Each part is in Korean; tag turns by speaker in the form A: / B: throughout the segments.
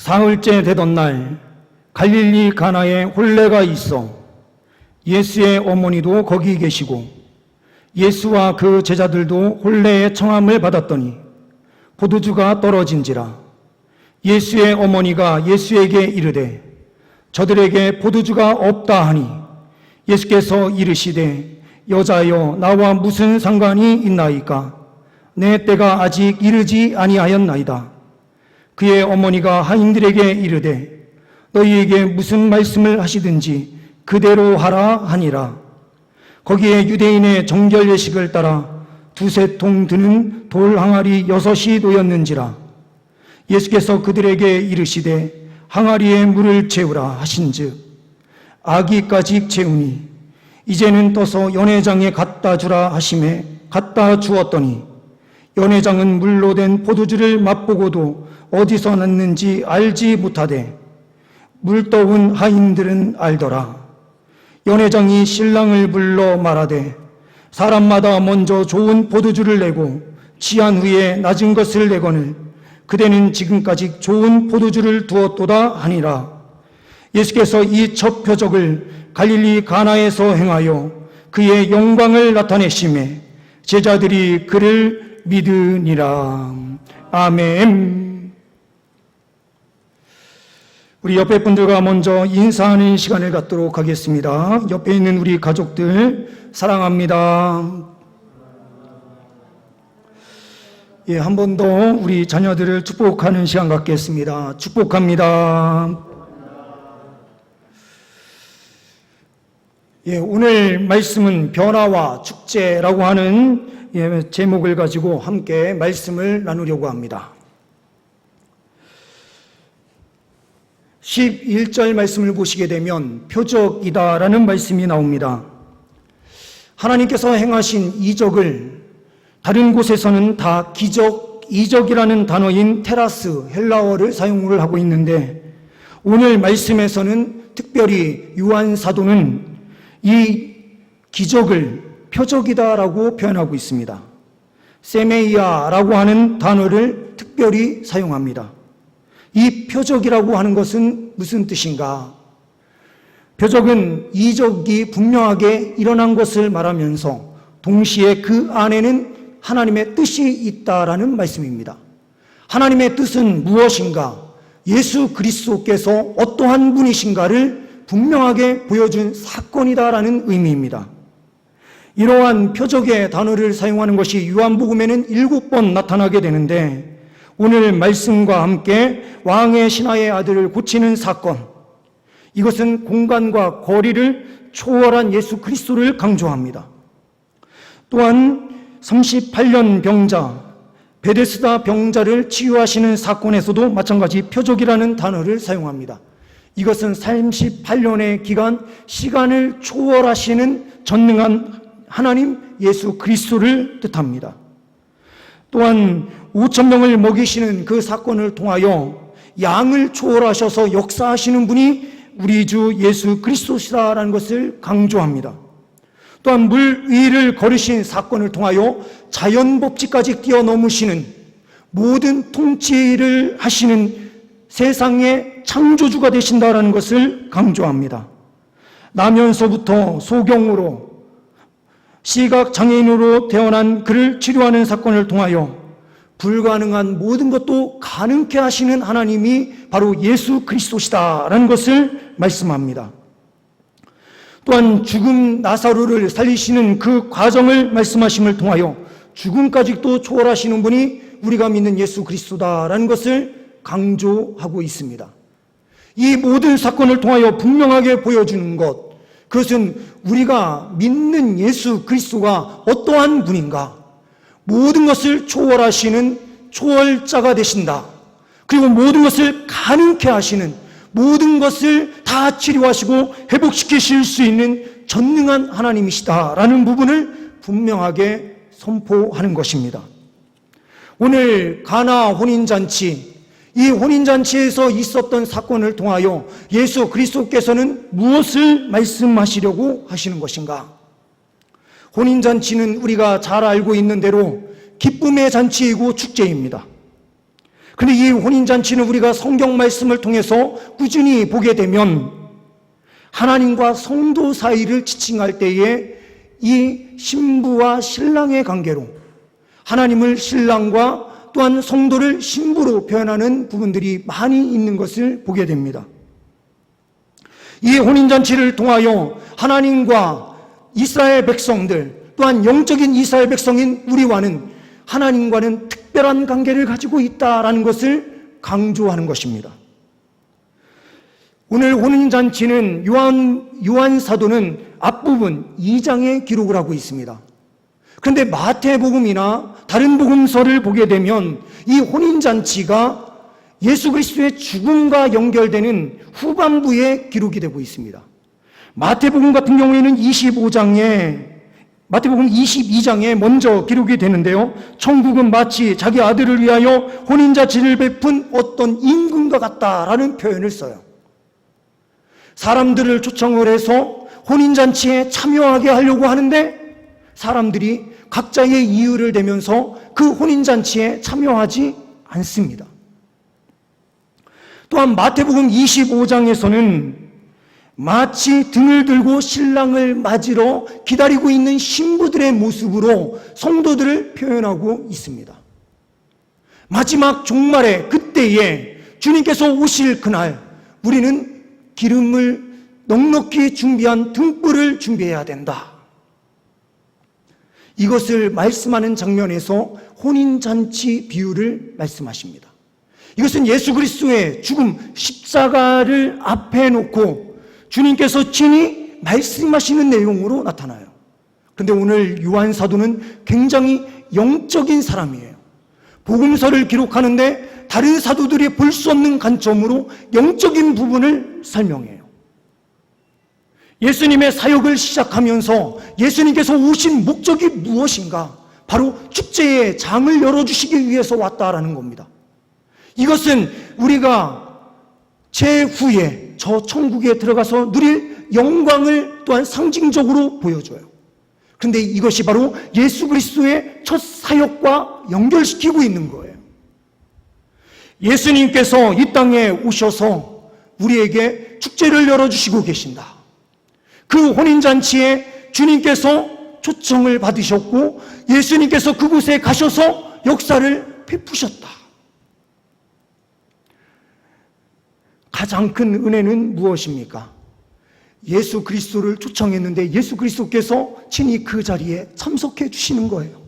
A: 사흘째 되던 날 갈릴리 가나에 혼례가 있어 예수의 어머니도 거기 계시고 예수와 그 제자들도 혼례의 청함을 받았더니 포도주가 떨어진지라. 예수의 어머니가 예수에게 이르되 저들에게 포도주가 없다 하니 예수께서 이르시되 여자여 나와 무슨 상관이 있나이까? 내 때가 아직 이르지 아니하였나이다. 그의 어머니가 하인들에게 이르되 너희에게 무슨 말씀을 하시든지 그대로 하라 하니라. 거기에 유대인의 정결 예식을 따라 2-3통 드는 돌 항아리 6이 놓였는지라. 예수께서 그들에게 이르시되 항아리에 물을 채우라 하신즉 아기까지 채우니 이제는 떠서 연회장에 갖다 주라 하심에 갖다 주었더니 연회장은 물로 된 포도주를 맛보고도 어디서 났는지 알지 못하되 물 떠온 하인들은 알더라. 연회장이 신랑을 불러 말하되 사람마다 먼저 좋은 포도주를 내고 취한 후에 낮은 것을 내거늘 그대는 지금까지 좋은 포도주를 두었도다 하니라. 예수께서 이 첫 표적을 갈릴리 가나에서 행하여 그의 영광을 나타내시매 제자들이 그를 믿으니라. 아멘. 우리 옆에 분들과 먼저 인사하는 시간을 갖도록 하겠습니다. 옆에 있는 우리 가족들 사랑합니다. 예, 한 번 더 우리 자녀들을 축복하는 시간 갖겠습니다. 축복합니다. 예, 오늘 말씀은 변화와 축제라고 하는 제목을 가지고 함께 말씀을 나누려고 합니다. 11절 말씀을 보시게 되면 표적이다라는 말씀이 나옵니다. 하나님께서 행하신 이적을 다른 곳에서는 다 기적, 이적이라는 단어인 테라스, 헬라어를 사용을 하고 있는데 오늘 말씀에서는 특별히 요한 사도는 이 기적을 표적이다라고 표현하고 있습니다. 세메이아라고 하는 단어를 특별히 사용합니다. 이 표적이라고 하는 것은 무슨 뜻인가? 표적은 이적이 분명하게 일어난 것을 말하면서 동시에 그 안에는 하나님의 뜻이 있다라는 말씀입니다. 하나님의 뜻은 무엇인가? 예수 그리스도께서 어떠한 분이신가를 분명하게 보여준 사건이다라는 의미입니다. 이러한 표적의 단어를 사용하는 것이 요한복음에는 7번 나타나게 되는데 오늘 말씀과 함께 왕의 신하의 아들을 고치는 사건, 이것은 공간과 거리를 초월한 예수 그리스도를 강조합니다. 또한 38년 병자, 베데스다 병자를 치유하시는 사건에서도 마찬가지 표적이라는 단어를 사용합니다. 이것은 38년의 기간, 시간을 초월하시는 전능한 하나님 예수 그리스도를 뜻합니다. 또한 5,000명을 먹이시는 그 사건을 통하여 양을 초월하셔서 역사하시는 분이 우리 주 예수 그리스도시다라는 것을 강조합니다. 또한 물 위를 걸으신 사건을 통하여 자연법칙까지 뛰어넘으시는 모든 통치를 하시는 세상의 창조주가 되신다라는 것을 강조합니다. 나면서부터 소경으로 시각장애인으로 태어난 그를 치료하는 사건을 통하여 불가능한 모든 것도 가능케 하시는 하나님이 바로 예수 그리스도시다라는 것을 말씀합니다. 또한 죽음 나사로를 살리시는 그 과정을 말씀하심을 통하여 죽음까지도 초월하시는 분이 우리가 믿는 예수 그리스도다라는 것을 강조하고 있습니다. 이 모든 사건을 통하여 분명하게 보여주는 것, 그것은 우리가 믿는 예수 그리스도가 어떠한 분인가, 모든 것을 초월하시는 초월자가 되신다. 그리고 모든 것을 가능케 하시는, 모든 것을 다 치료하시고 회복시키실 수 있는 전능한 하나님이시다라는 부분을 분명하게 선포하는 것입니다. 오늘 가나 혼인잔치, 이 혼인잔치에서 있었던 사건을 통하여 예수 그리스도께서는 무엇을 말씀하시려고 하시는 것인가? 혼인잔치는 우리가 잘 알고 있는 대로 기쁨의 잔치이고 축제입니다. 그런데 이 혼인잔치는 우리가 성경 말씀을 통해서 꾸준히 보게 되면 하나님과 성도 사이를 지칭할 때에 이 신부와 신랑의 관계로 하나님을 신랑과 또한 성도를 신부로 표현하는 부분들이 많이 있는 것을 보게 됩니다. 이 혼인잔치를 통하여 하나님과 이스라엘 백성들 또한 영적인 이스라엘 백성인 우리와는 하나님과는 특별한 관계를 가지고 있다라는 것을 강조하는 것입니다. 오늘 혼인잔치는 요한 사도는 앞부분 2장에 기록을 하고 있습니다. 그런데 마태복음이나 다른 복음서를 보게 되면 이 혼인잔치가 예수 그리스도의 죽음과 연결되는 후반부에 기록이 되고 있습니다. 마태복음 같은 경우에는 마태복음 22장에 먼저 기록이 되는데요. 천국은 마치 자기 아들을 위하여 혼인잔치를 베푼 어떤 임금과 같다라는 표현을 써요. 사람들을 초청을 해서 혼인잔치에 참여하게 하려고 하는데 사람들이 각자의 이유를 대면서 그 혼인잔치에 참여하지 않습니다. 또한 마태복음 25장에서는 마치 등을 들고 신랑을 맞으러 기다리고 있는 신부들의 모습으로 성도들을 표현하고 있습니다. 마지막 종말의 그때에 주님께서 오실 그날 우리는 기름을 넉넉히 준비한 등불을 준비해야 된다. 이것을 말씀하는 장면에서 혼인잔치 비유를 말씀하십니다. 이것은 예수 그리스도의 죽음, 십자가를 앞에 놓고 주님께서 친히 말씀하시는 내용으로 나타나요. 그런데 오늘 요한 사도는 굉장히 영적인 사람이에요. 복음서를 기록하는데 다른 사도들이 볼 수 없는 관점으로 영적인 부분을 설명해요. 예수님의 사역을 시작하면서 예수님께서 오신 목적이 무엇인가? 바로 축제의 장을 열어주시기 위해서 왔다라는 겁니다. 이것은 우리가 제후에 저 천국에 들어가서 누릴 영광을 또한 상징적으로 보여줘요. 그런데 이것이 바로 예수 그리스도의 첫 사역과 연결시키고 있는 거예요. 예수님께서 이 땅에 오셔서 우리에게 축제를 열어주시고 계신다. 그 혼인잔치에 주님께서 초청을 받으셨고 예수님께서 그곳에 가셔서 역사를 베푸셨다. 가장 큰 은혜는 무엇입니까? 예수 그리스도를 초청했는데 예수 그리스도께서 친히 그 자리에 참석해 주시는 거예요.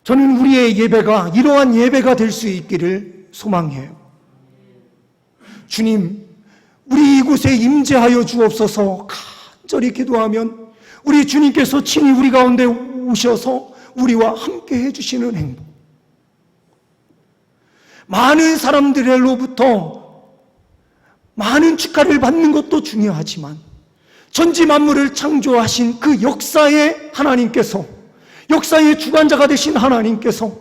A: 저는 우리의 예배가 이러한 예배가 될 수 있기를 소망해요. 주님, 우리 이곳에 임재하여 주옵소서. 간절히 기도하면 우리 주님께서 친히 우리 가운데 오셔서 우리와 함께 해주시는 행복. 많은 사람들로부터 많은 축하를 받는 것도 중요하지만 전지 만물을 창조하신 그 역사의 하나님께서, 역사의 주관자가 되신 하나님께서,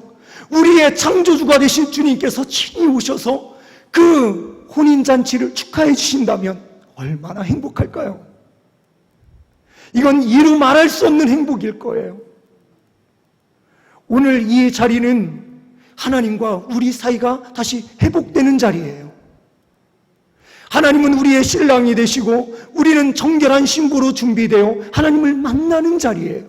A: 우리의 창조주가 되신 주님께서 친히 오셔서 그 혼인잔치를 축하해 주신다면 얼마나 행복할까요? 이건 이루 말할 수 없는 행복일 거예요. 오늘 이 자리는 하나님과 우리 사이가 다시 회복되는 자리예요. 하나님은 우리의 신랑이 되시고 우리는 정결한 신부로 준비되어 하나님을 만나는 자리예요.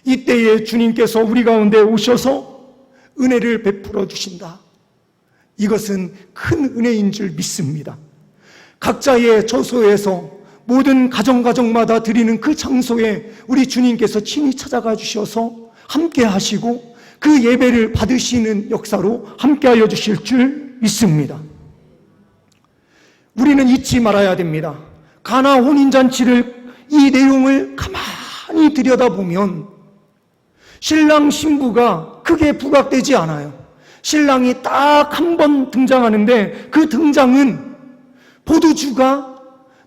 A: 이때에 주님께서 우리 가운데 오셔서 은혜를 베풀어 주신다. 이것은 큰 은혜인 줄 믿습니다. 각자의 처소에서 모든 가정마다 드리는 그 장소에 우리 주님께서 친히 찾아가 주셔서 함께 하시고 그 예배를 받으시는 역사로 함께하여 주실 줄 믿습니다. 우리는 잊지 말아야 됩니다. 가나 혼인잔치를, 이 내용을 가만히 들여다보면 신랑 신부가 크게 부각되지 않아요. 신랑이 딱 한 번 등장하는데 그 등장은 포도주가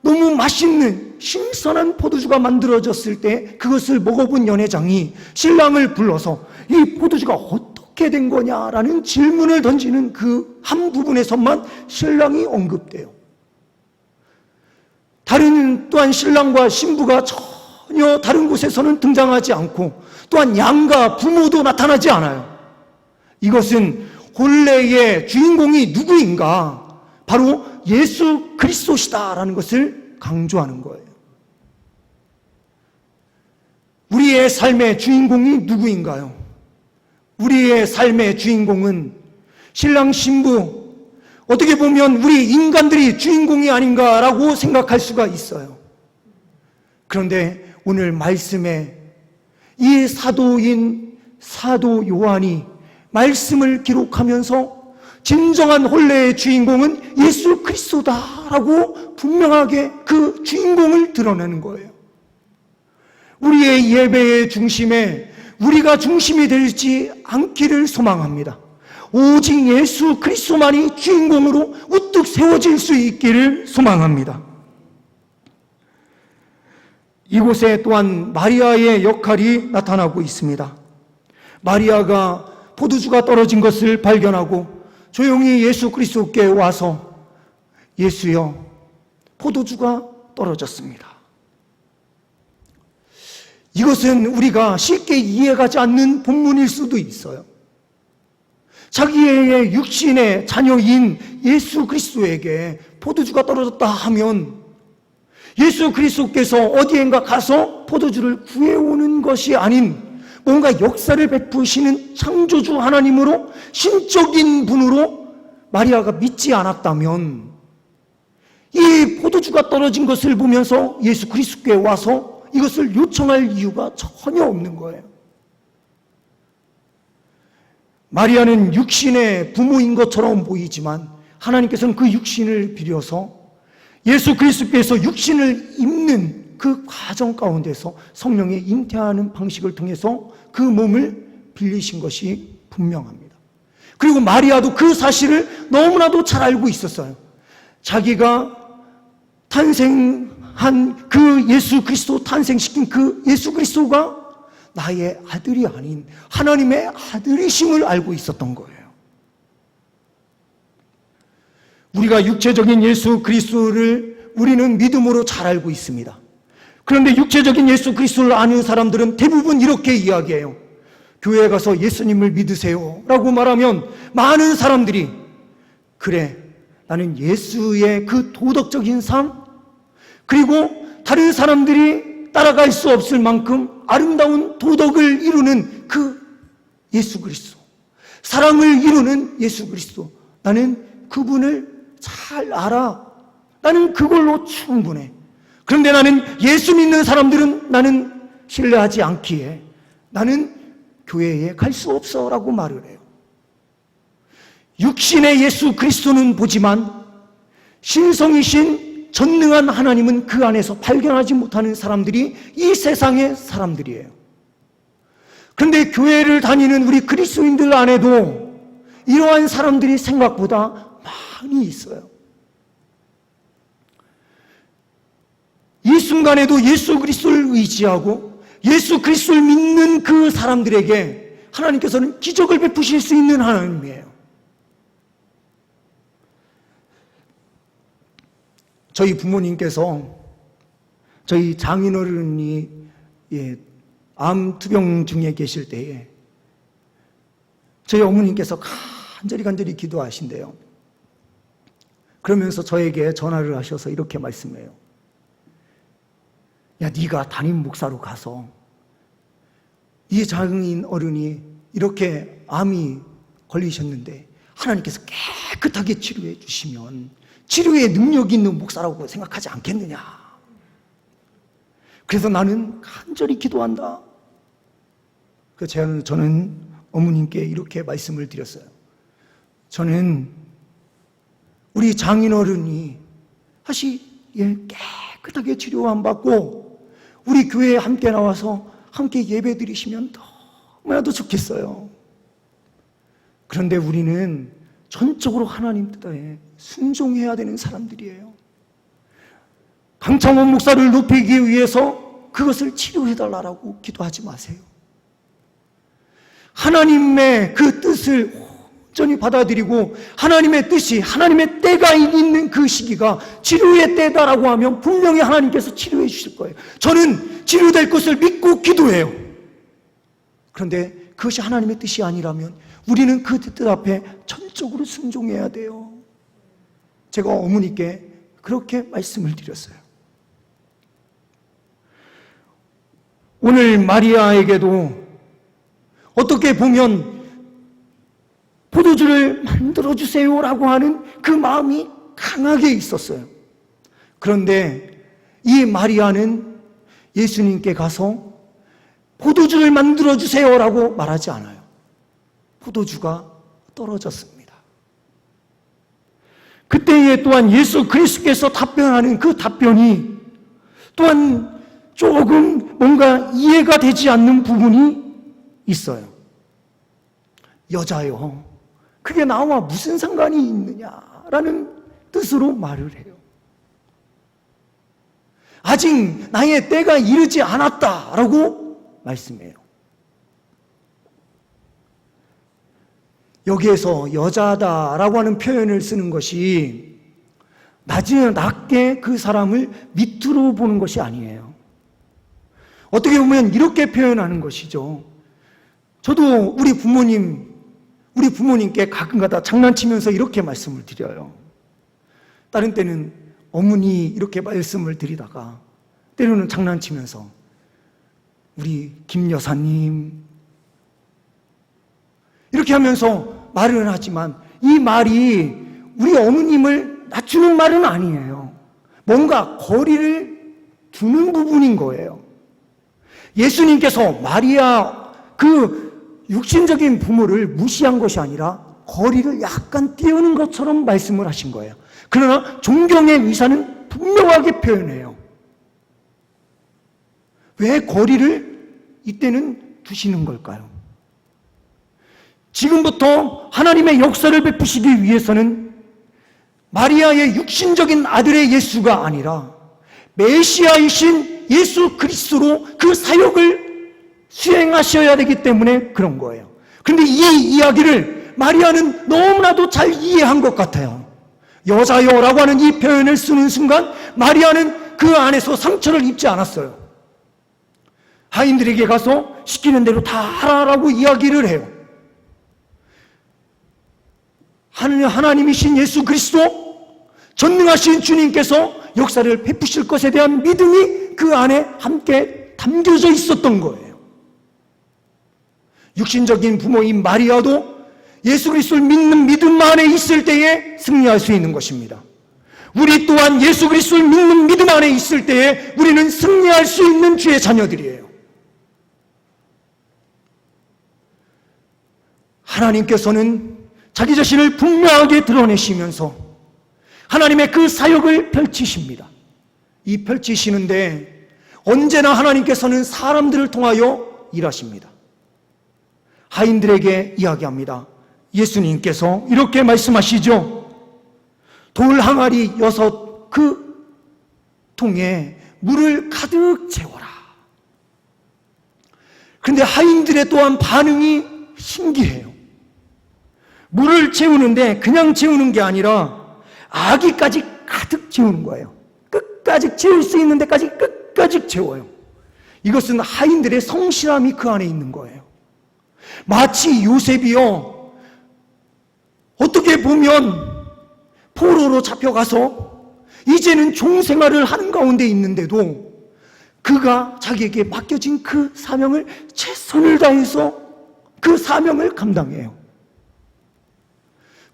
A: 너무 맛있는 신선한 포도주가 만들어졌을 때 그것을 먹어본 연회장이 신랑을 불러서 이 포도주가 어떻게 된 거냐라는 질문을 던지는 그 한 부분에서만 신랑이 언급돼요. 또한 신랑과 신부가 전혀 다른 곳에서는 등장하지 않고 또한 양가 부모도 나타나지 않아요. 이것은 혼례의 주인공이 누구인가? 바로 예수 그리스도시다라는 것을 강조하는 거예요. 우리의 삶의 주인공이 누구인가요? 우리의 삶의 주인공은 신랑 신부, 어떻게 보면 우리 인간들이 주인공이 아닌가라고 생각할 수가 있어요. 그런데 오늘 말씀에 이 사도인 사도 요한이 말씀을 기록하면서 진정한 혼례의 주인공은 예수 그리스도다라고 분명하게 그 주인공을 드러내는 거예요. 우리의 예배의 중심에 우리가 중심이 되지 않기를 소망합니다. 오직 예수 그리스도만이 주인공으로 우뚝 세워질 수 있기를 소망합니다. 이곳에 또한 마리아의 역할이 나타나고 있습니다. 마리아가 포도주가 떨어진 것을 발견하고 조용히 예수 그리스도께 와서 예수여, 포도주가 떨어졌습니다. 이것은 우리가 쉽게 이해가지 않는 본문일 수도 있어요. 자기의 육신의 자녀인 예수 그리스도에게 포도주가 떨어졌다 하면 예수 그리스도께서 어디엔가 가서 포도주를 구해오는 것이 아닌 뭔가 역사를 베푸시는 창조주 하나님으로 신적인 분으로 마리아가 믿지 않았다면 이 포도주가 떨어진 것을 보면서 예수 그리스도께 와서 이것을 요청할 이유가 전혀 없는 거예요. 마리아는 육신의 부모인 것처럼 보이지만 하나님께서는 그 육신을 빌려서 예수 그리스도께서 육신을 입는 그 과정 가운데서 성령의 잉태하는 방식을 통해서 그 몸을 빌리신 것이 분명합니다. 그리고 마리아도 그 사실을 너무나도 잘 알고 있었어요. 자기가 탄생한 그 예수 그리스도, 탄생시킨 그 예수 그리스도가 나의 아들이 아닌 하나님의 아들이심을 알고 있었던 거예요. 우리가 육체적인 예수 그리스도를 우리는 믿음으로 잘 알고 있습니다. 그런데 육체적인 예수 그리스도를 아는 사람들은 대부분 이렇게 이야기해요. 교회에 가서 예수님을 믿으세요 라고 말하면 많은 사람들이 그래, 나는 예수의 그 도덕적인 삶, 그리고 다른 사람들이 따라갈 수 없을 만큼 아름다운 도덕을 이루는 그 예수 그리스도, 사랑을 이루는 예수 그리스도, 나는 그분을 잘 알아. 나는 그걸로 충분해. 그런데 나는 예수 믿는 사람들은 나는 신뢰하지 않기에 나는 교회에 갈 수 없어 라고 말을 해요. 육신의 예수 그리스도는 보지만 신성이신 전능한 하나님은 그 안에서 발견하지 못하는 사람들이 이 세상의 사람들이에요. 그런데 교회를 다니는 우리 그리스도인들 안에도 이러한 사람들이 생각보다 많이 있어요. 이 순간에도 예수 그리스도를 의지하고 예수 그리스도를 믿는 그 사람들에게 하나님께서는 기적을 베푸실 수 있는 하나님이에요. 저희 부모님께서 저희 장인어른이 암 투병 중에 계실 때에 저희 어머님께서 간절히 기도하신대요. 그러면서 저에게 전화를 하셔서 이렇게 말씀해요. 야, 네가 담임 목사로 가서 이 장인 어른이 이렇게 암이 걸리셨는데 하나님께서 깨끗하게 치료해 주시면 치료에 능력이 있는 목사라고 생각하지 않겠느냐. 그래서 나는 간절히 기도한다. 그래서 저는 어머님께 이렇게 말씀을 드렸어요. 저는 우리 장인어른이 다시 깨끗하게 치료 안 받고 우리 교회에 함께 나와서 함께 예배 드리시면 너무나도 좋겠어요. 그런데 우리는 전적으로 하나님 뜻에 순종해야 되는 사람들이에요. 강창원 목사를 높이기 위해서 그것을 치료해달라고 기도하지 마세요. 하나님의 그 뜻을 온전히 받아들이고 하나님의 뜻이, 하나님의 때가 있는 그 시기가 치료의 때다라고 하면 분명히 하나님께서 치료해 주실 거예요. 저는 치료될 것을 믿고 기도해요. 그런데 그것이 하나님의 뜻이 아니라면 우리는 그 뜻 앞에 전적으로 순종해야 돼요. 제가 어머니께 그렇게 말씀을 드렸어요. 오늘 마리아에게도 어떻게 보면 포도주를 만들어주세요라고 하는 그 마음이 강하게 있었어요. 그런데 이 마리아는 예수님께 가서 포도주를 만들어주세요라고 말하지 않아요. 포도주가 떨어졌습니다. 그때에 또한 예수 그리스도께서 답변하는 그 답변이 또한 조금 뭔가 이해가 되지 않는 부분이 있어요. 여자요, 그게 나와 무슨 상관이 있느냐라는 뜻으로 말을 해요. 아직 나의 때가 이르지 않았다라고 말씀해요. 여기에서 여자다라고 하는 표현을 쓰는 것이 낮게 그 사람을 밑으로 보는 것이 아니에요. 어떻게 보면 이렇게 표현하는 것이죠. 저도 우리 부모님께 가끔가다 장난치면서 이렇게 말씀을 드려요. 다른 때는 어머니 이렇게 말씀을 드리다가 때로는 장난치면서 우리 김 여사님 이렇게 하면서 말을 하지만 이 말이 우리 어머님을 낮추는 말은 아니에요. 뭔가 거리를 두는 부분인 거예요. 예수님께서 마리아 그 육신적인 부모를 무시한 것이 아니라 거리를 약간 띄우는 것처럼 말씀을 하신 거예요. 그러나 존경의 의사는 분명하게 표현해요. 왜 거리를 이때는 두시는 걸까요? 지금부터 하나님의 역사를 베푸시기 위해서는 마리아의 육신적인 아들의 예수가 아니라 메시아이신 예수 그리스도로 그 사역을 수행하셔야 되기 때문에 그런 거예요. 그런데 이 이야기를 마리아는 너무나도 잘 이해한 것 같아요. 여자여라고 하는 이 표현을 쓰는 순간 마리아는 그 안에서 상처를 입지 않았어요. 하인들에게 가서 시키는 대로 다 하라라고 이야기를 해요. 하나님이신 예수 그리스도, 전능하신 주님께서 역사를 베푸실 것에 대한 믿음이 그 안에 함께 담겨져 있었던 거예요. 육신적인 부모인 마리아도 예수 그리스도를 믿는 믿음 안에 있을 때에 승리할 수 있는 것입니다. 우리 또한 예수 그리스도를 믿는 믿음 안에 있을 때에 우리는 승리할 수 있는 주의 자녀들이에요. 하나님께서는 자기 자신을 분명하게 드러내시면서 하나님의 그 사역을 펼치십니다. 이 펼치시는데 언제나 하나님께서는 사람들을 통하여 일하십니다. 하인들에게 이야기합니다. 예수님께서 이렇게 말씀하시죠. 돌 항아리 6 그 통에 물을 가득 채워라. 그런데 하인들의 또한 반응이 신기해요. 물을 채우는데 그냥 채우는 게 아니라 아기까지 가득 채우는 거예요. 끝까지 채울 수 있는 데까지 끝까지 채워요. 이것은 하인들의 성실함이 그 안에 있는 거예요. 마치 요셉이요, 어떻게 보면 포로로 잡혀가서 이제는 종생활을 하는 가운데 있는데도 그가 자기에게 맡겨진 그 사명을 최선을 다해서 그 사명을 감당해요.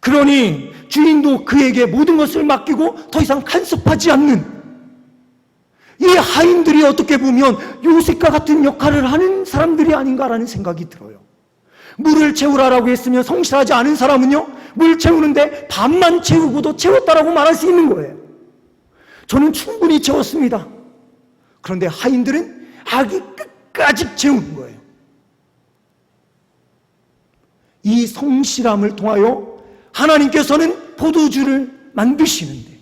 A: 그러니 주인도 그에게 모든 것을 맡기고 더 이상 간섭하지 않는 이 하인들이 어떻게 보면 요셉과 같은 역할을 하는 사람들이 아닌가라는 생각이 들어요. 물을 채우라라고 했으면 성실하지 않은 사람은요, 물 채우는데 반만 채우고도 채웠다라고 말할 수 있는 거예요. 저는 충분히 채웠습니다. 그런데 하인들은 아기 끝까지 채우는 거예요. 이 성실함을 통하여 하나님께서는 포도주를 만드시는데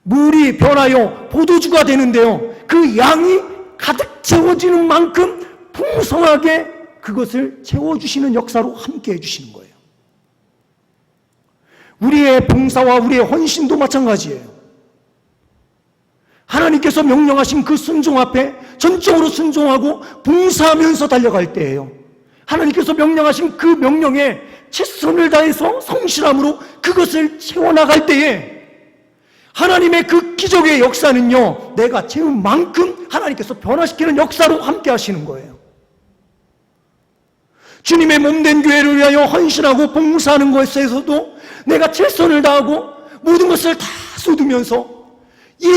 A: 물이 변하여 포도주가 되는데요, 그 양이 가득 채워지는 만큼 풍성하게 그것을 채워주시는 역사로 함께 해주시는 거예요. 우리의 봉사와 우리의 헌신도 마찬가지예요. 하나님께서 명령하신 그 순종 앞에 전적으로 순종하고 봉사하면서 달려갈 때예요. 하나님께서 명령하신 그 명령에 최선을 다해서 성실함으로 그것을 채워나갈 때에 하나님의 그 기적의 역사는요, 내가 채운 만큼 하나님께서 변화시키는 역사로 함께 하시는 거예요. 주님의 몸된 교회를 위하여 헌신하고 봉사하는 것에서도 내가 최선을 다하고 모든 것을 다 쏟으면서 이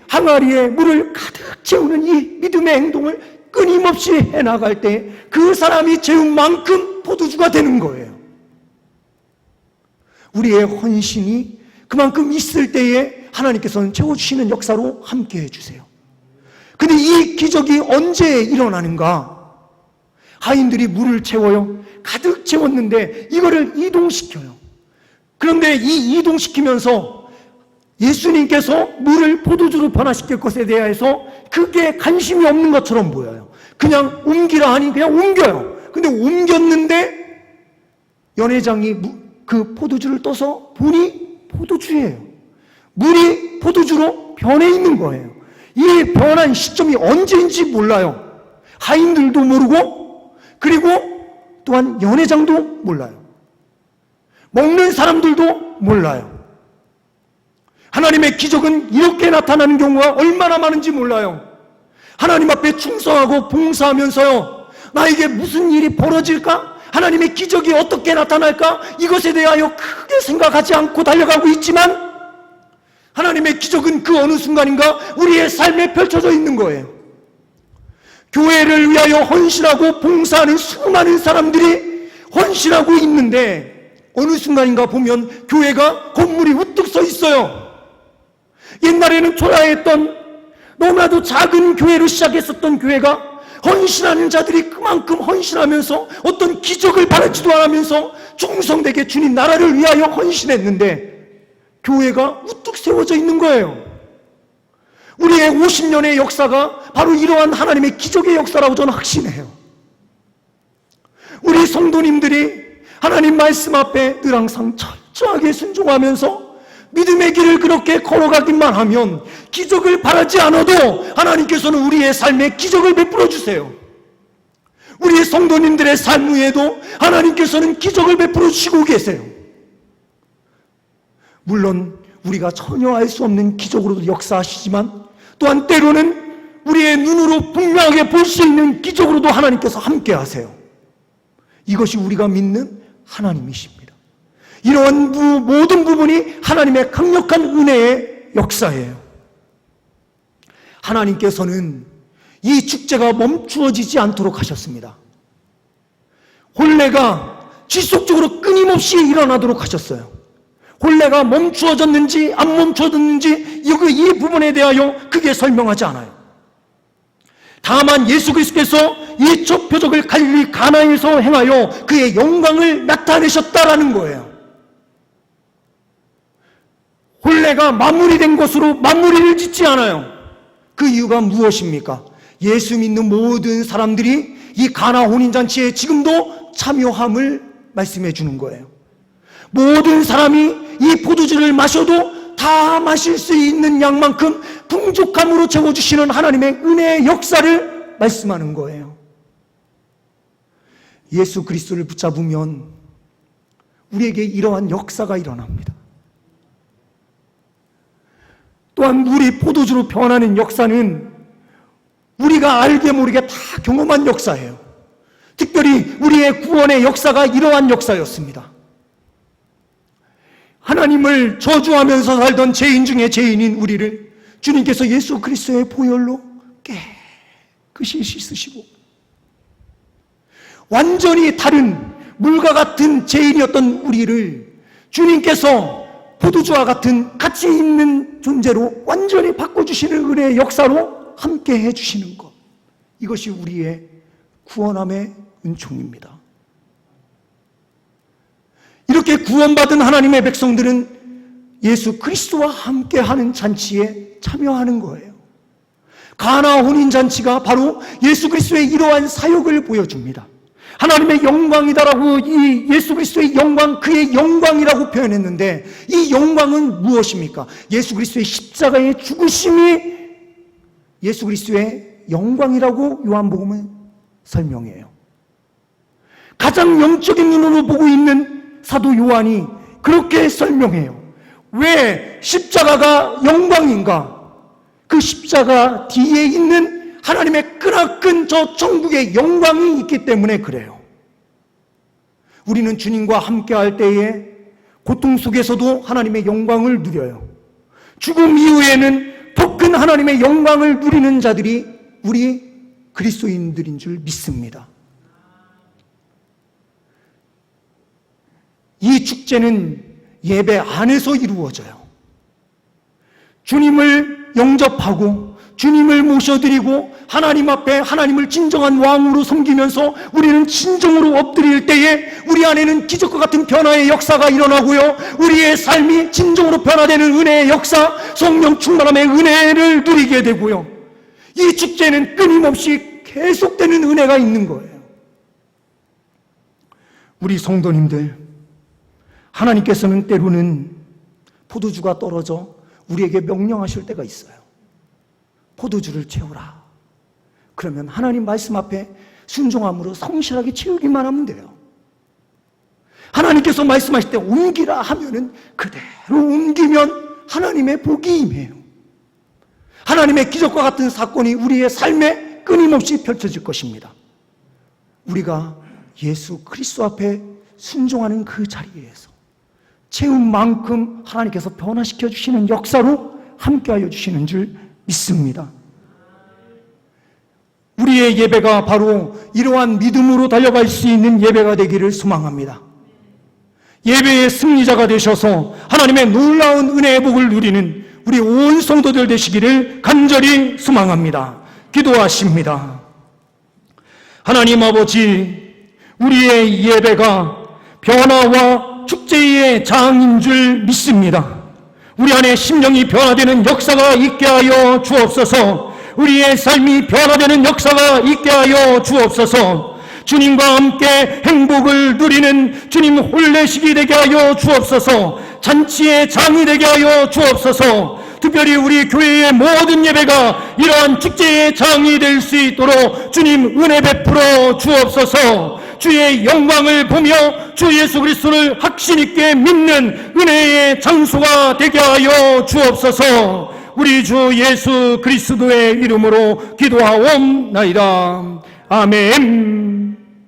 A: 항아리에 물을 가득 채우는 이 믿음의 행동을 끊임없이 해나갈 때 그 사람이 채운 만큼 포도주가 되는 거예요. 우리의 헌신이 그만큼 있을 때에 하나님께서는 채워주시는 역사로 함께 해주세요. 근데 이 기적이 언제 일어나는가? 하인들이 물을 채워요. 가득 채웠는데 이거를 이동시켜요. 그런데 이 이동시키면서 예수님께서 물을 포도주로 변화시킬 것에 대해서 그게 관심이 없는 것처럼 보여요. 그냥 옮기라 하니 그냥 옮겨요. 근데 옮겼는데 연회장이 그 포도주를 떠서 보니 포도주예요. 물이 포도주로 변해 있는 거예요. 이 변한 시점이 언제인지 몰라요. 하인들도 모르고, 그리고 또한 연회장도 몰라요. 먹는 사람들도 몰라요. 하나님의 기적은 이렇게 나타나는 경우가 얼마나 많은지 몰라요. 하나님 앞에 충성하고 봉사하면서요, 나에게 무슨 일이 벌어질까? 하나님의 기적이 어떻게 나타날까? 이것에 대하여 크게 생각하지 않고 달려가고 있지만 하나님의 기적은 그 어느 순간인가 우리의 삶에 펼쳐져 있는 거예요. 교회를 위하여 헌신하고 봉사하는 수많은 사람들이 헌신하고 있는데 어느 순간인가 보면 교회가 건물이 우뚝 서 있어요. 옛날에는 초라했던 너무나도 작은 교회로 시작했었던 교회가 헌신하는 자들이 그만큼 헌신하면서 어떤 기적을 바라지도 않으면서 충성되게 주님 나라를 위하여 헌신했는데 교회가 우뚝 세워져 있는 거예요. 우리의 50년의 역사가 바로 이러한 하나님의 기적의 역사라고 저는 확신해요. 우리 성도님들이 하나님 말씀 앞에 늘 항상 철저하게 순종하면서 믿음의 길을 그렇게 걸어가기만 하면 기적을 바라지 않아도 하나님께서는 우리의 삶에 기적을 베풀어 주세요. 우리의 성도님들의 삶 위에도 하나님께서는 기적을 베풀어 주시고 계세요. 물론 우리가 전혀 알 수 없는 기적으로도 역사하시지만 또한 때로는 우리의 눈으로 분명하게 볼 수 있는 기적으로도 하나님께서 함께 하세요. 이것이 우리가 믿는 하나님이십니다. 이러한 모든 부분이 하나님의 강력한 은혜의 역사예요. 하나님께서는 이 축제가 멈추어지지 않도록 하셨습니다. 혼례가 지속적으로 끊임없이 일어나도록 하셨어요. 혼례가 멈추어졌는지 안 멈추어졌는지 이 부분에 대하여 크게 설명하지 않아요. 다만 예수 그리스도께서 이 첫 표적을 갈릴리 가나에서 행하여 그의 영광을 나타내셨다라는 거예요. 혼례가 마무리된 것으로 마무리를 짓지 않아요. 그 이유가 무엇입니까? 예수 믿는 모든 사람들이 이 가나 혼인잔치에 지금도 참여함을 말씀해 주는 거예요. 모든 사람이 이 포도주를 마셔도 다 마실 수 있는 양만큼 풍족함으로 채워주시는 하나님의 은혜의 역사를 말씀하는 거예요. 예수 그리스도를 붙잡으면 우리에게 이러한 역사가 일어납니다. 또한 물이 포도주로 변하는 역사는 우리가 알게 모르게 다 경험한 역사예요. 특별히 우리의 구원의 역사가 이러한 역사였습니다. 하나님을 저주하면서 살던 죄인 중에 죄인인 우리를 주님께서 예수 그리스도의 보혈로 깨끗이 씻으시고 완전히 다른 물과 같은 죄인이었던 우리를 주님께서 포도주와 같은 가치 있는 존재로 완전히 바꿔주시는 은혜의 역사로 함께 해주시는 것, 이것이 우리의 구원함의 은총입니다. 이렇게 구원받은 하나님의 백성들은 예수 그리스도와 함께하는 잔치에 참여하는 거예요. 가나 혼인잔치가 바로 예수 그리스도의 이러한 사역을 보여줍니다. 하나님의 영광이다라고 이 예수 그리스도의 영광, 그의 영광이라고 표현했는데 이 영광은 무엇입니까? 예수 그리스도의 십자가의 죽으심이 예수 그리스도의 영광이라고 요한복음은 설명해요. 가장 영적인 눈으로 보고 있는 사도 요한이 그렇게 설명해요. 왜 십자가가 영광인가? 그 십자가 뒤에 있는 하나님의 크나큰 저 천국의 영광이 있기 때문에 그래요. 우리는 주님과 함께 할 때에 고통 속에서도 하나님의 영광을 누려요. 죽음 이후에는 더 큰 하나님의 영광을 누리는 자들이 우리 그리스도인들인 줄 믿습니다. 이 축제는 예배 안에서 이루어져요. 주님을 영접하고 주님을 모셔드리고 하나님 앞에 하나님을 진정한 왕으로 섬기면서 우리는 진정으로 엎드릴 때에 우리 안에는 기적과 같은 변화의 역사가 일어나고요, 우리의 삶이 진정으로 변화되는 은혜의 역사, 성령 충만함의 은혜를 누리게 되고요, 이 축제는 끊임없이 계속되는 은혜가 있는 거예요. 우리 성도님들, 하나님께서는 때로는 포도주가 떨어져 우리에게 명령하실 때가 있어요. 포도주를 채우라. 그러면 하나님 말씀 앞에 순종함으로 성실하게 채우기만 하면 돼요. 하나님께서 말씀하실 때 옮기라 하면은 그대로 옮기면 하나님의 복이 임해요. 하나님의 기적과 같은 사건이 우리의 삶에 끊임없이 펼쳐질 것입니다. 우리가 예수 그리스도 앞에 순종하는 그 자리에서 채운 만큼 하나님께서 변화시켜 주시는 역사로 함께하여 주시는 줄 믿습니다. 우리의 예배가 바로 이러한 믿음으로 달려갈 수 있는 예배가 되기를 소망합니다. 예배의 승리자가 되셔서 하나님의 놀라운 은혜의 복을 누리는 우리 온 성도들 되시기를 간절히 소망합니다. 기도하십니다. 하나님 아버지, 우리의 예배가 변화와 축제의 장인 줄 믿습니다. 우리 안에 심령이 변화되는 역사가 있게 하여 주옵소서. 우리의 삶이 변화되는 역사가 있게 하여 주옵소서. 주님과 함께 행복을 누리는 주님 혼례식이 되게 하여 주옵소서. 잔치의 장이 되게 하여 주옵소서. 특별히 우리 교회의 모든 예배가 이러한 축제의 장이 될 수 있도록 주님 은혜 베풀어 주옵소서. 주의 영광을 보며 주 예수 그리스도를 확신 있게 믿는 은혜의 장소가 되게 하여 주옵소서. 우리 주 예수 그리스도의 이름으로 기도하옵나이다. 아멘.